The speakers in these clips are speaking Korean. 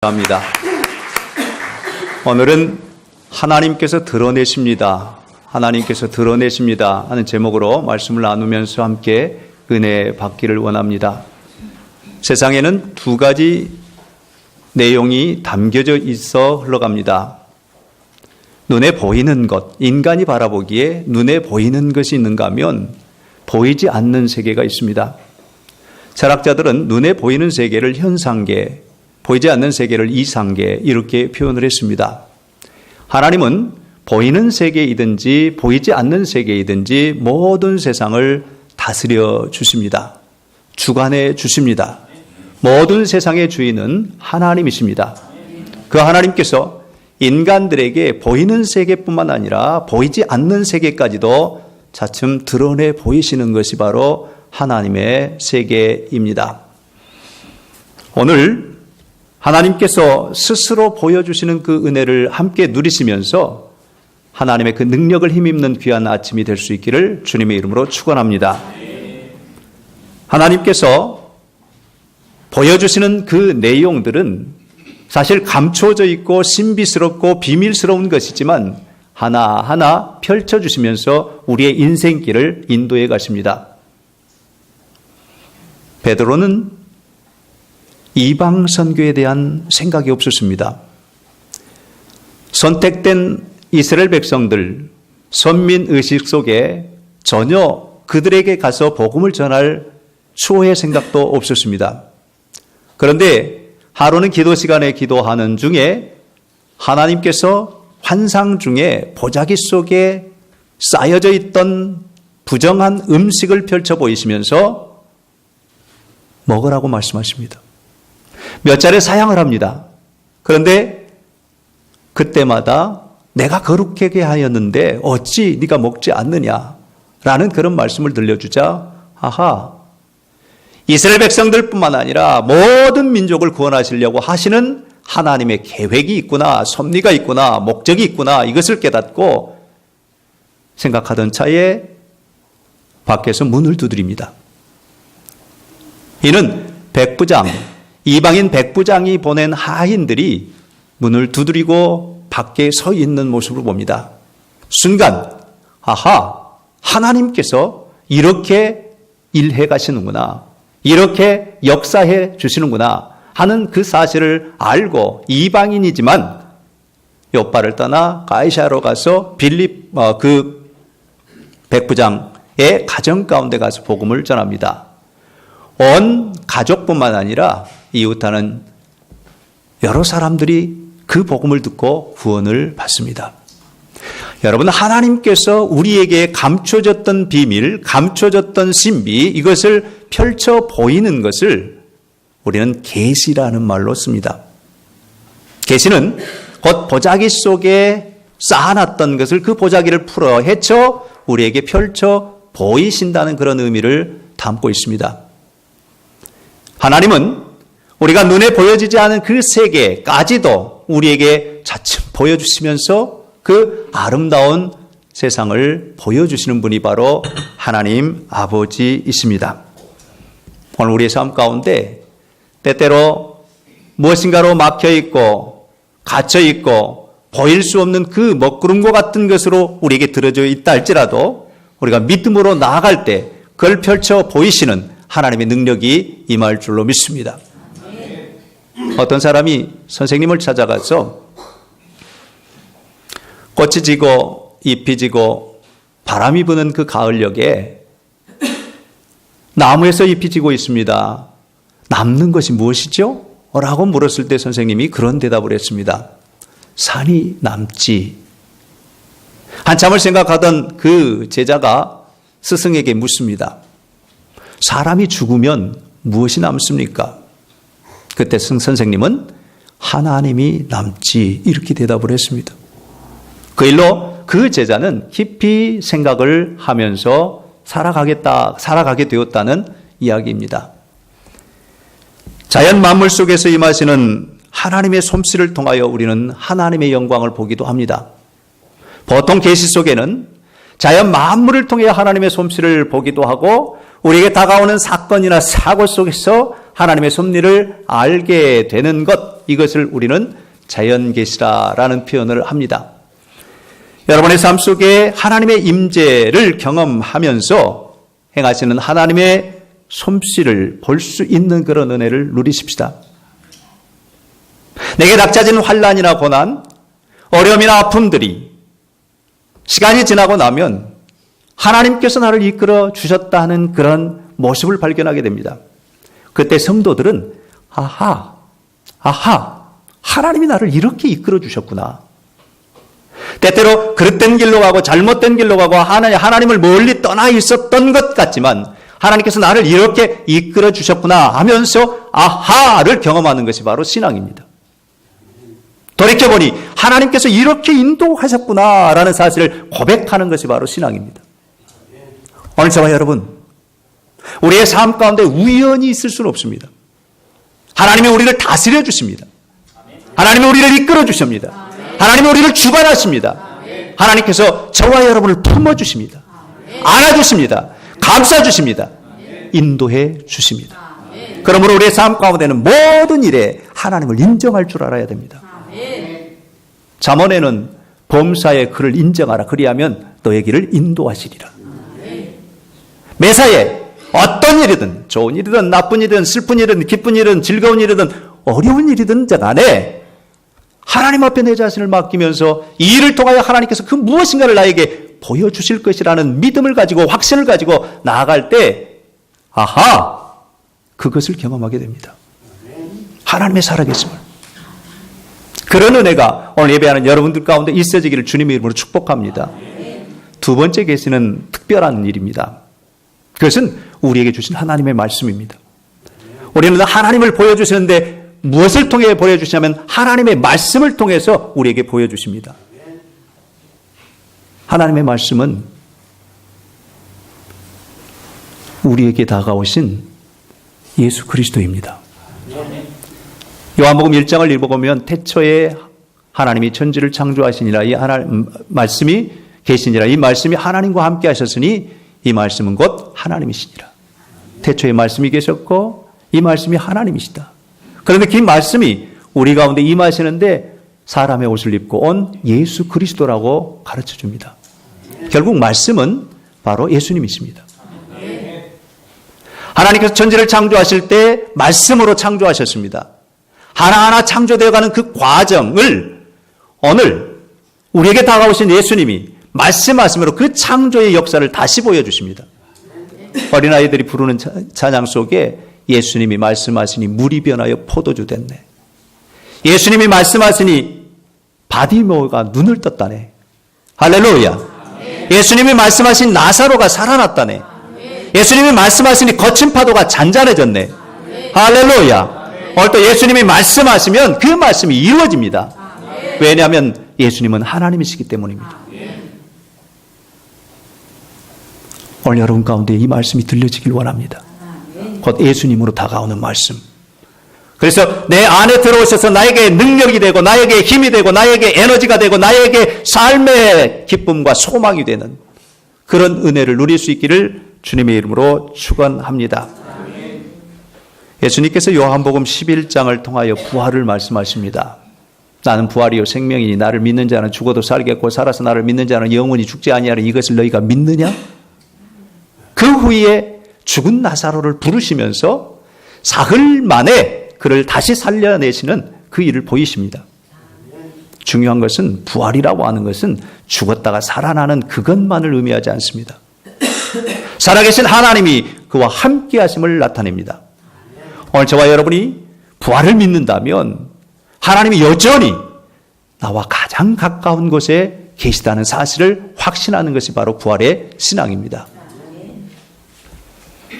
합니다. 오늘은 하나님께서 드러내십니다. 하나님께서 드러내십니다 하는 제목으로 말씀을 나누면서 함께 은혜 받기를 원합니다. 세상에는 두 가지 내용이 담겨져 있어 흘러갑니다. 눈에 보이는 것, 인간이 바라보기에 눈에 보이는 것이 있는가 하면 보이지 않는 세계가 있습니다. 철학자들은 눈에 보이는 세계를 현상계, 보이지 않는 세계를 이상계 이렇게 표현을 했습니다. 하나님은 보이는 세계이든지 보이지 않는 세계이든지 모든 세상을 다스려 주십니다. 주관해 주십니다. 모든 세상의 주인은 하나님이십니다. 그 하나님께서 인간들에게 보이는 세계뿐만 아니라 보이지 않는 세계까지도 차츰 드러내 보이시는 것이 바로 하나님의 세계입니다. 오늘 하나님께서 스스로 보여주시는 그 은혜를 함께 누리시면서 하나님의 그 능력을 힘입는 귀한 아침이 될 수 있기를 주님의 이름으로 축원합니다. 하나님께서 보여주시는 그 내용들은 사실 감춰져 있고 신비스럽고 비밀스러운 것이지만 하나하나 펼쳐주시면서 우리의 인생길을 인도해 가십니다. 베드로는 이방 선교에 대한 생각이 없었습니다. 선택된 이스라엘 백성들, 선민의식 속에 전혀 그들에게 가서 복음을 전할 추호의 생각도 없었습니다. 그런데 하루는 기도 시간에 기도하는 중에 하나님께서 환상 중에 보자기 속에 쌓여져 있던 부정한 음식을 펼쳐 보이시면서 먹으라고 말씀하십니다. 몇 차례 사양을 합니다. 그런데 그때마다 내가 거룩하게 하였는데 어찌 네가 먹지 않느냐라는 그런 말씀을 들려주자 아하, 이스라엘 백성들뿐만 아니라 모든 민족을 구원하시려고 하시는 하나님의 계획이 있구나, 섭리가 있구나, 목적이 있구나 이것을 깨닫고 생각하던 차에 밖에서 문을 두드립니다. 이는 백부장, 이방인 백부장이 보낸 하인들이 문을 두드리고 밖에 서 있는 모습을 봅니다. 순간 아하, 하나님께서 이렇게 일해 가시는구나, 이렇게 역사해 주시는구나 하는 그 사실을 알고 이방인이지만 요파를 떠나 가이사야로 가서 빌립 그 백부장의 가정 가운데 가서 복음을 전합니다. 온 가족뿐만 아니라 이웃하는 여러 사람들이 그 복음을 듣고 구원을 받습니다. 여러분, 하나님께서 우리에게 감춰졌던 비밀, 감춰졌던 신비, 이것을 펼쳐 보이는 것을 우리는 계시라는 말로 씁니다. 계시는 곧 보자기 속에 쌓아놨던 것을 그 보자기를 풀어 헤쳐 우리에게 펼쳐 보이신다는 그런 의미를 담고 있습니다. 하나님은 우리가 눈에 보여지지 않은 그 세계까지도 우리에게 차츰 보여주시면서 그 아름다운 세상을 보여주시는 분이 바로 하나님 아버지이십니다. 오늘 우리의 삶 가운데 때때로 무엇인가로 막혀있고 갇혀있고 보일 수 없는 그 먹구름과 같은 것으로 우리에게 들어져 있다 할지라도 우리가 믿음으로 나아갈 때 그걸 펼쳐 보이시는 하나님의 능력이 임할 줄로 믿습니다. 어떤 사람이 선생님을 찾아가서 꽃이 지고 잎이 지고 바람이 부는 그 가을녘에 나무에서 잎이 지고 있습니다. 남는 것이 무엇이죠? 라고 물었을 때 선생님이 그런 대답을 했습니다. 산이 남지. 한참을 생각하던 그 제자가 스승에게 묻습니다. 사람이 죽으면 무엇이 남습니까? 그때 선생님은 하나님이 남지 이렇게 대답을 했습니다. 그 일로 그 제자는 깊이 생각을 하면서 살아가게 되었다는 이야기입니다. 자연 만물 속에서 임하시는 하나님의 솜씨를 통하여 우리는 하나님의 영광을 보기도 합니다. 보통 계시 속에는 자연 만물을 통해 하나님의 솜씨를 보기도 하고 우리에게 다가오는 사건이나 사고 속에서 하나님의 섭리를 알게 되는 것, 이것을 우리는 자연계시라라는 표현을 합니다. 여러분의 삶 속에 하나님의 임재를 경험하면서 행하시는 하나님의 솜씨를 볼 수 있는 그런 은혜를 누리십시다. 내게 닥쳐진 환난이나 고난, 어려움이나 아픔들이 시간이 지나고 나면 하나님께서 나를 이끌어 주셨다 하는 그런 모습을 발견하게 됩니다. 그때 성도들은 아하, 하나님이 나를 이렇게 이끌어 주셨구나. 때때로 그릇된 길로 가고 잘못된 길로 가고 하나님을 멀리 떠나 있었던 것 같지만 하나님께서 나를 이렇게 이끌어 주셨구나 하면서 아하를 경험하는 것이 바로 신앙입니다. 돌이켜보니 하나님께서 이렇게 인도하셨구나라는 사실을 고백하는 것이 바로 신앙입니다. 오늘 저와 여러분, 우리의 삶 가운데 우연이 있을 수는 없습니다. 하나님이 우리를 다스려 주십니다. 하나님이 우리를 이끌어 주십니다. 하나님이 우리를 주관하십니다. 하나님께서 저와 여러분을 품어주십니다. 안아주십니다. 감싸주십니다. 인도해 주십니다. 그러므로 우리의 삶 가운데는 모든 일에 하나님을 인정할 줄 알아야 됩니다. 잠언에는 범사에 그를 인정하라. 그리하면 너의 길을 인도하시리라. 매사에 어떤 일이든 좋은 일이든 나쁜 일이든 슬픈 일이든 기쁜 일이든 즐거운 일이든 어려운 일이든 간에 하나님 앞에 내 자신을 맡기면서 이 일을 통하여 하나님께서 그 무엇인가를 나에게 보여주실 것이라는 믿음을 가지고 확신을 가지고 나아갈 때 아하, 그것을 경험하게 됩니다. 하나님의 살아계심을. 그런 은혜가 오늘 예배하는 여러분들 가운데 있어지기를 주님의 이름으로 축복합니다. 두 번째 계시는 특별한 일입니다. 그것은 우리에게 주신 하나님의 말씀입니다. 우리는 하나님을 보여주시는데 무엇을 통해 보여주시냐면 하나님의 말씀을 통해서 우리에게 보여주십니다. 하나님의 말씀은 우리에게 다가오신 예수 그리스도입니다. 요한복음 1장을 읽어보면 태초에 하나님이 천지를 창조하시니라 이 말씀이 계시니라 이 말씀이 하나님과 함께 하셨으니 이 말씀은 곧 하나님이시니라. 태초에 말씀이 계셨고 이 말씀이 하나님이시다. 그런데 그 말씀이 우리 가운데 임하시는데 사람의 옷을 입고 온 예수 그리스도라고 가르쳐 줍니다. 결국 말씀은 바로 예수님이십니다. 하나님께서 천지를 창조하실 때 말씀으로 창조하셨습니다. 하나하나 창조되어가는 그 과정을 오늘 우리에게 다가오신 예수님이 말씀하심으로 그 창조의 역사를 다시 보여주십니다. 어린아이들이 부르는 찬양 속에 예수님이 말씀하시니 물이 변하여 포도주 됐네. 예수님이 말씀하시니 바디모가 눈을 떴다네. 할렐루야. 예수님이 말씀하신 나사로가 살아났다네. 예수님이 말씀하시니 거친 파도가 잔잔해졌네. 할렐루야. 오늘 또 예수님이 말씀하시면 그 말씀이 이루어집니다. 왜냐하면 예수님은 하나님이시기 때문입니다. 오늘 여러분 가운데 이 말씀이 들려지길 원합니다. 곧 예수님으로 다가오는 말씀. 그래서 내 안에 들어오셔서 나에게 능력이 되고 나에게 힘이 되고 나에게 에너지가 되고 나에게 삶의 기쁨과 소망이 되는 그런 은혜를 누릴 수 있기를 주님의 이름으로 축원합니다. 예수님께서 요한복음 11장을 통하여 부활을 말씀하십니다. 나는 부활이요 생명이니 나를 믿는 자는 죽어도 살겠고 살아서 나를 믿는 자는 영원히 죽지 아니하리니 이것을 너희가 믿느냐? 그 후에 죽은 나사로를 부르시면서 사흘 만에 그를 다시 살려내시는 그 일을 보이십니다. 중요한 것은 부활이라고 하는 것은 죽었다가 살아나는 그것만을 의미하지 않습니다. 살아계신 하나님이 그와 함께 하심을 나타냅니다. 오늘 저와 여러분이 부활을 믿는다면 하나님이 여전히 나와 가장 가까운 곳에 계시다는 사실을 확신하는 것이 바로 부활의 신앙입니다.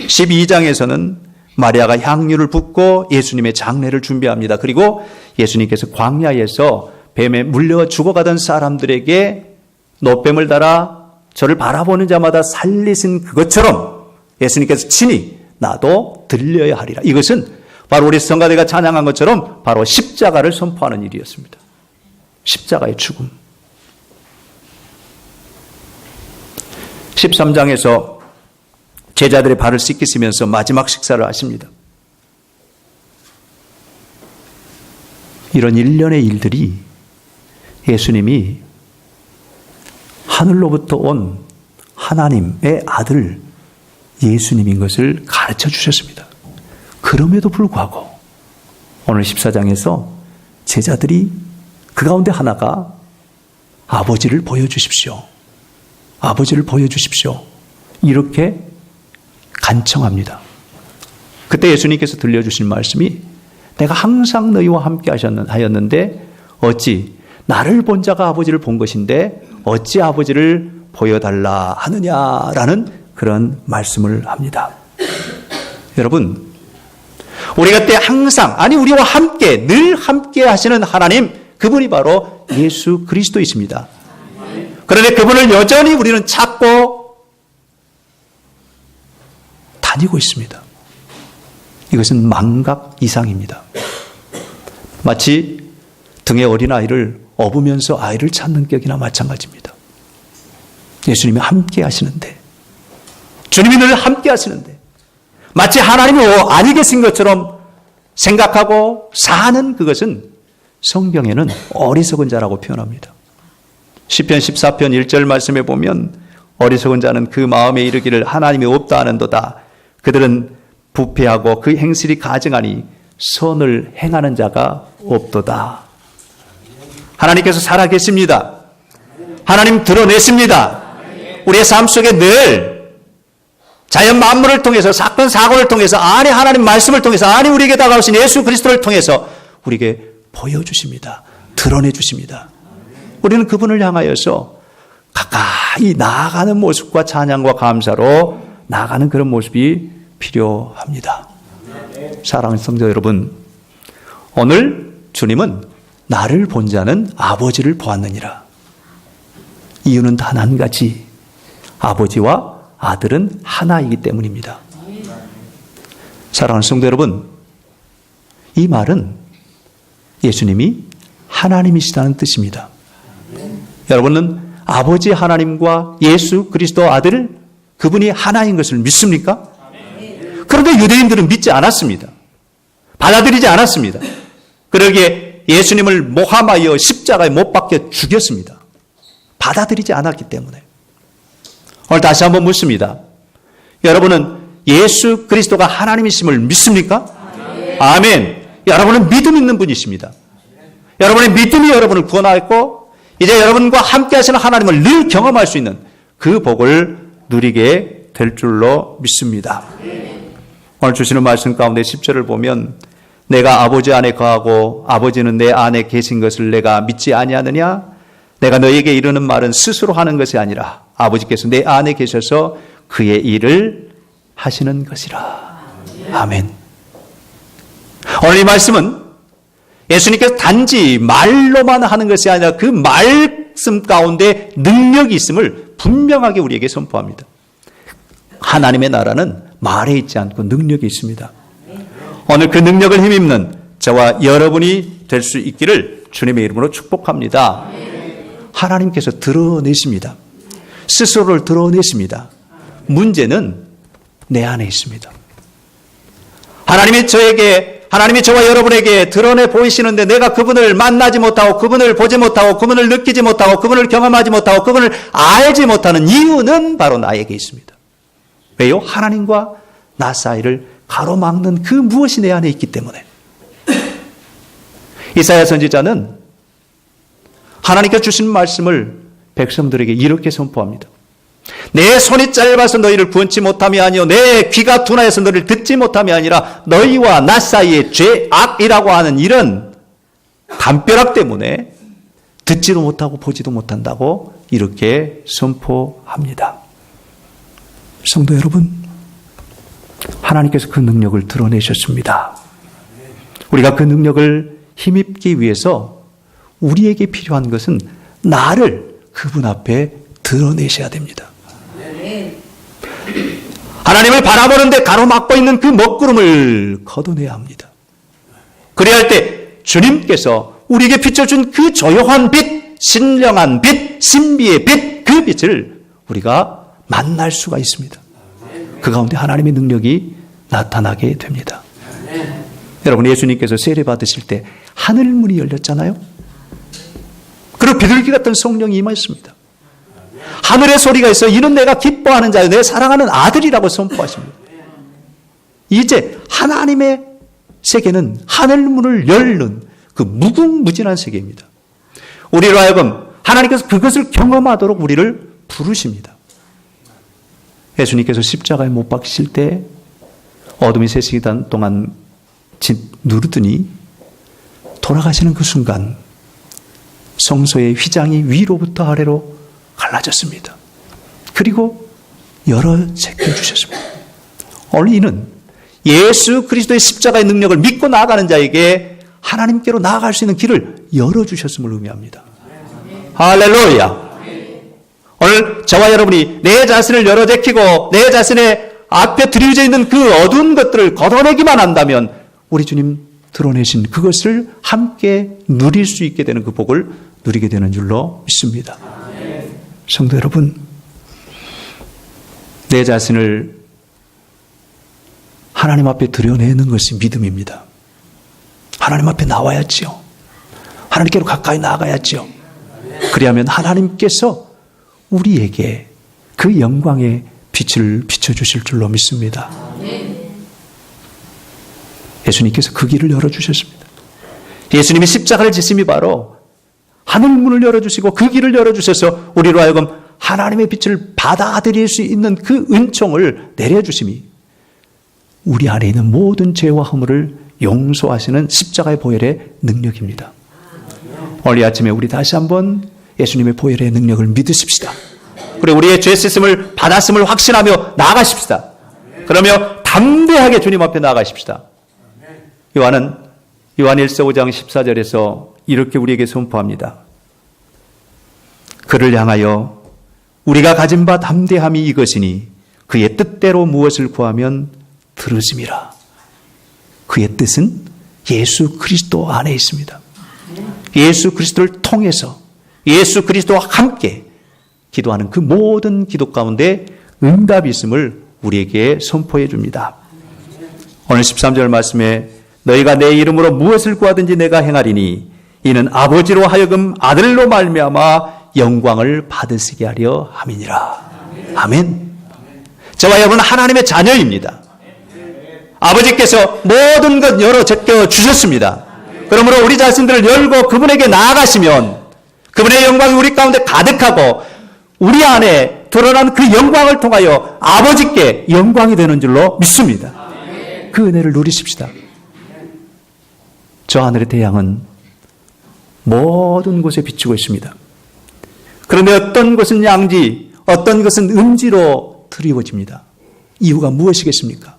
12장에서는 마리아가 향유를 붓고 예수님의 장례를 준비합니다. 그리고 예수님께서 광야에서 뱀에 물려 죽어가던 사람들에게 노뱀을 달아 저를 바라보는 자마다 살리신 그것처럼 예수님께서 친히 나도 들려야 하리라. 이것은 바로 우리 성가대가 찬양한 것처럼 바로 십자가를 선포하는 일이었습니다. 십자가의 죽음. 13장에서 제자들의 발을 씻기시면서 마지막 식사를 하십니다. 이런 일련의 일들이 예수님이 하늘로부터 온 하나님의 아들 예수님인 것을 가르쳐 주셨습니다. 그럼에도 불구하고 오늘 14장에서 제자들이 그 가운데 하나가 아버지를 보여주십시오. 아버지를 보여주십시오. 이렇게 간청합니다. 그때 예수님께서 들려주신 말씀이 내가 항상 너희와 함께 하였는데 어찌 나를 본 자가 아버지를 본 것인데 어찌 아버지를 보여달라 하느냐라는 그런 말씀을 합니다. 여러분, 우리가 때 항상 우리와 함께 늘 함께 하시는 하나님, 그분이 바로 예수 그리스도이십니다. 그런데 그분을 여전히 우리는 찾고 다니고 있습니다. 이것은 망각 이상입니다. 마치 등에 어린 아이를 업으면서 아이를 찾는 격이나 마찬가지입니다. 예수님이 함께 하시는데, 주님이 늘 함께 하시는데 마치 하나님이 아니 계신 것처럼 생각하고 사는 그것은 성경에는 어리석은 자라고 표현합니다. 시편 14편 1절 말씀에 보면 어리석은 자는 그 마음에 이르기를 하나님이 없다 하는도다. 그들은 부패하고 그 행실이 가증하니 선을 행하는 자가 없도다. 하나님께서 살아계십니다. 하나님 드러내십니다. 우리의 삶 속에 늘 자연 만물을 통해서 사건 사고를 통해서 하나님 말씀을 통해서 우리에게 다가오신 예수 그리스도를 통해서 우리에게 보여주십니다. 드러내주십니다. 우리는 그분을 향하여서 가까이 나아가는 모습과 찬양과 감사로 나아가는 그런 모습이 필요합니다. 사랑하는 성도 여러분, 오늘 주님은 나를 본 자는 아버지를 보았느니라. 이유는 단 한 가지, 아버지와 아들은 하나이기 때문입니다. 사랑하는 성도 여러분, 이 말은 예수님이 하나님이시다는 뜻입니다. 여러분은 아버지 하나님과 예수 그리스도 아들, 그분이 하나인 것을 믿습니까? 그런데 유대인들은 믿지 않았습니다. 받아들이지 않았습니다. 그러기에 예수님을 모함하여 십자가에 못 박혀 죽였습니다. 받아들이지 않았기 때문에. 오늘 다시 한번 묻습니다. 여러분은 예수 그리스도가 하나님이심을 믿습니까? 아멘. 여러분은 믿음 있는 분이십니다. 여러분의 믿음이 여러분을 구원하였고 이제 여러분과 함께 하시는 하나님을 늘 경험할 수 있는 그 복을 누리게 될 줄로 믿습니다. 오늘 주시는 말씀 가운데 10절을 보면 내가 아버지 안에 거하고 아버지는 내 안에 계신 것을 내가 믿지 아니하느냐? 내가 너에게 이르는 말은 스스로 하는 것이 아니라 아버지께서 내 안에 계셔서 그의 일을 하시는 것이라. 아멘. 오늘 이 말씀은 예수님께서 단지 말로만 하는 것이 아니라 그 말씀 가운데 능력이 있음을 분명하게 우리에게 선포합니다. 하나님의 나라는 말에 있지 않고 능력이 있습니다. 오늘 그 능력을 힘입는 저와 여러분이 될 수 있기를 주님의 이름으로 축복합니다. 하나님께서 드러내십니다. 스스로를 드러내십니다. 문제는 내 안에 있습니다. 하나님이 저와 여러분에게 드러내 보이시는데 내가 그분을 만나지 못하고 그분을 보지 못하고 그분을 느끼지 못하고 그분을 경험하지 못하고 그분을 알지 못하는 이유는 바로 나에게 있습니다. 왜요? 하나님과 나 사이를 가로막는 그 무엇이 내 안에 있기 때문에. 이사야 선지자는 하나님께서 주신 말씀을 백성들에게 이렇게 선포합니다. 내 손이 짧아서 너희를 구원치 못함이 아니요 내 귀가 둔하여서 너희를 듣지 못함이 아니라 너희와 나 사이에 죄악이라고 하는 이런 담벼락 때문에 듣지도 못하고 보지도 못한다고 이렇게 선포합니다. 성도 여러분, 하나님께서 그 능력을 드러내셨습니다. 우리가 그 능력을 힘입기 위해서 우리에게 필요한 것은 나를 그분 앞에 드러내셔야 됩니다. 하나님을 바라보는데 가로막고 있는 그 먹구름을 걷어내야 합니다. 그래야 할 때 주님께서 우리에게 비춰준 그 조용한 빛, 신령한 빛, 신비의 빛, 그 빛을 우리가 만날 수가 있습니다. 그 가운데 하나님의 능력이 나타나게 됩니다. 여러분, 예수님께서 세례 받으실 때 하늘문이 열렸잖아요. 그리고 비둘기 같은 성령이 임하였습니다. 하늘의 소리가 있어 이는 내가 기뻐하는 자요 내 사랑하는 아들이라고 선포하십니다. 이제 하나님의 세계는 하늘문을 열는 그 무궁무진한 세계입니다. 우리로 하여금 하나님께서 그것을 경험하도록 우리를 부르십니다. 예수님께서 십자가에 못 박히실 때 어둠이 3시간 동안 누르더니 돌아가시는 그 순간 성소의 휘장이 위로부터 아래로 갈라졌습니다. 그리고 열어 제껴주셨습니다. 오늘 이는 예수 그리스도의 십자가의 능력을 믿고 나아가는 자에게 하나님께로 나아갈 수 있는 길을 열어주셨음을 의미합니다. 할렐루야. 오늘 저와 여러분이 내 자신을 열어 제끼고 내 자신의 앞에 드려져 있는 그 어두운 것들을 걷어내기만 한다면 우리 주님 드러내신 그것을 함께 누릴 수 있게 되는 그 복을 누리게 되는 줄로 믿습니다. 성도 여러분, 내 자신을 하나님 앞에 드러내는 것이 믿음입니다. 하나님 앞에 나와야지요. 하나님께로 가까이 나아가야지요. 그리하면 하나님께서 우리에게 그 영광의 빛을 비춰주실 줄로 믿습니다. 예수님께서 그 길을 열어주셨습니다. 예수님이 십자가를 지심이 바로 하늘문을 열어주시고 그 길을 열어주셔서 우리로 하여금 하나님의 빛을 받아들일 수 있는 그 은총을 내려주심이 우리 안에 있는 모든 죄와 허물을 용서하시는 십자가의 보혈의 능력입니다. 오늘 아침에 우리 다시 한번 예수님의 보혈의 능력을 믿으십시다. 그리고 우리의 죄 씻음을 받았음을 확신하며 나아가십시다. 그러며 담대하게 주님 앞에 나아가십시다. 요한 1서 5장 14절에서 이렇게 우리에게 선포합니다. 그를 향하여 우리가 가진 바 담대함이 이것이니 그의 뜻대로 무엇을 구하면 들으심이라. 그의 뜻은 예수 그리스도 안에 있습니다. 예수 그리스도를 통해서 예수 그리스도와 함께 기도하는 그 모든 기도 가운데 응답이 있음을 우리에게 선포해 줍니다. 오늘 13절 말씀에 너희가 내 이름으로 무엇을 구하든지 내가 행하리니 이는 아버지로 하여금 아들로 말미암아 영광을 받으시게 하려 함이니라. 아멘. 저와 여러분은 하나님의 자녀입니다. 아버지께서 모든 것 열어 제껴 주셨습니다. 그러므로 우리 자신들을 열고 그분에게 나아가시면 그분의 영광이 우리 가운데 가득하고 우리 안에 드러난 그 영광을 통하여 아버지께 영광이 되는 줄로 믿습니다. 그 은혜를 누리십시다. 저 하늘의 태양은 모든 곳에 비추고 있습니다. 그런데 어떤 것은 양지, 어떤 것은 음지로 드리워집니다. 이유가 무엇이겠습니까?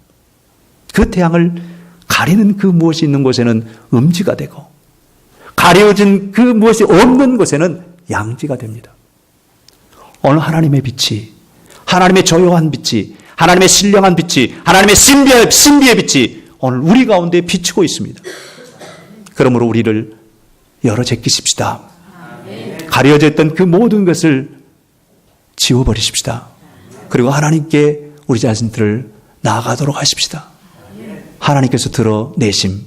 그 태양을 가리는 그 무엇이 있는 곳에는 음지가 되고 가려진 그 무엇이 없는 곳에는 양지가 됩니다. 오늘 하나님의 빛이, 하나님의 조용한 빛이, 하나님의 신령한 빛이, 하나님의 신비의 빛이 오늘 우리 가운데 비추고 있습니다. 그러므로 우리를 열어 제끼십시다. 가려져 있던 그 모든 것을 지워버리십시다. 그리고 하나님께 우리 자신들을 나아가도록 하십시다. 하나님께서 드러내심,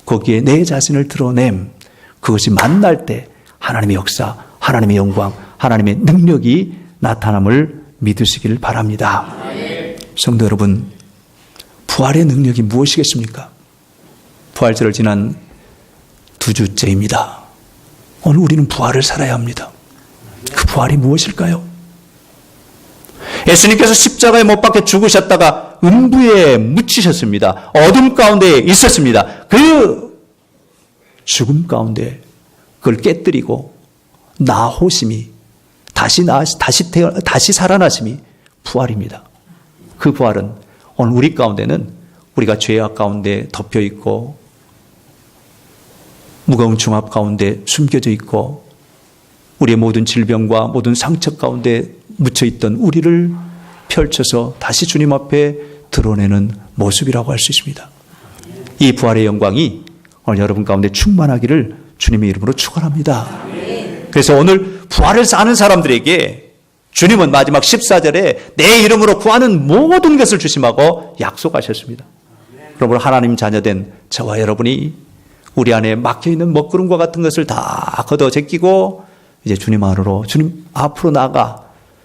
거기에 내 자신을 드러냄, 그것이 만날 때 하나님의 역사, 하나님의 영광, 하나님의 능력이 나타남을 믿으시기를 바랍니다. 성도 여러분, 부활의 능력이 무엇이겠습니까? 부활절을 지난 2주째입니다. 오늘 우리는 부활을 살아야 합니다. 그 부활이 무엇일까요? 예수님께서 십자가에 못 박혀 죽으셨다가 음부에 묻히셨습니다. 어둠 가운데 있었습니다. 그 죽음 가운데 그걸 깨뜨리고 나오심이 다시 살아나심이 부활입니다. 그 부활은 오늘 우리 가운데는 우리가 죄악 가운데 덮여 있고 무거운 중압 가운데 숨겨져 있고 우리의 모든 질병과 모든 상처 가운데 묻혀있던 우리를 펼쳐서 다시 주님 앞에 드러내는 모습이라고 할 수 있습니다. 이 부활의 영광이 오늘 여러분 가운데 충만하기를 주님의 이름으로 축원합니다. 그래서 오늘 부활을 사는 사람들에게 주님은 마지막 14절에 내 이름으로 구하는 모든 것을 주심하고 약속하셨습니다. 그러므로 하나님 자녀된 저와 여러분이 우리 안에 막혀있는 먹구름과 같은 것을 다 걷어 제끼고 이제 주님 안으로, 주님 앞으로 나아가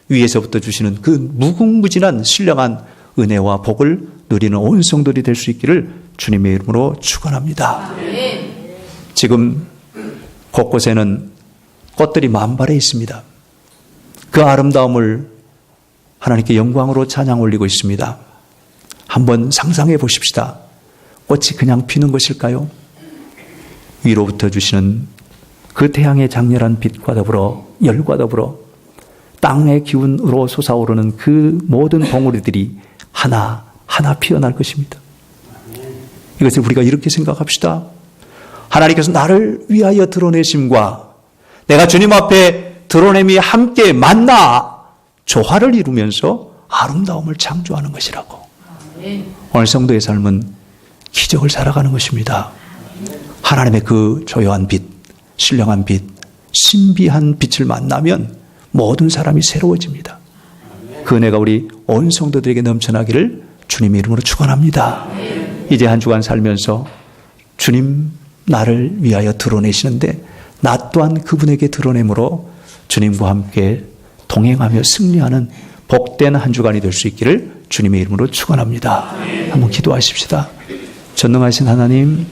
위에서부터 주시는 그 무궁무진한 신령한 은혜와 복을 누리는 온 성도들이 될 수 있기를 주님의 이름으로 축원합니다. 지금 곳곳에는 꽃들이 만발해 있습니다. 그 아름다움을 하나님께 영광으로 찬양 올리고 있습니다. 한번 상상해 보십시다. 꽃이 그냥 피는 것일까요? 위로부터 주시는 그 태양의 장렬한 빛과 더불어 열과 더불어 땅의 기운으로 솟아오르는 그 모든 봉우리들이 하나하나 피어날 것입니다. 이것을 우리가 이렇게 생각합시다. 하나님께서 나를 위하여 드러내심과 내가 주님 앞에 드러냄이 함께 만나 조화를 이루면서 아름다움을 창조하는 것이라고. 오늘 성도의 삶은 기적을 살아가는 것입니다. 하나님의 그 조요한 빛, 신령한 빛, 신비한 빛을 만나면 모든 사람이 새로워집니다. 그 은혜가 우리 온 성도들에게 넘쳐나기를 주님의 이름으로 축원합니다. 이제 한 주간 살면서 주님 나를 위하여 드러내시는데 나 또한 그분에게 드러내므로 주님과 함께 동행하며 승리하는 복된 한 주간이 될 수 있기를 주님의 이름으로 축원합니다. 한번 기도하십시다. 전능하신 하나님,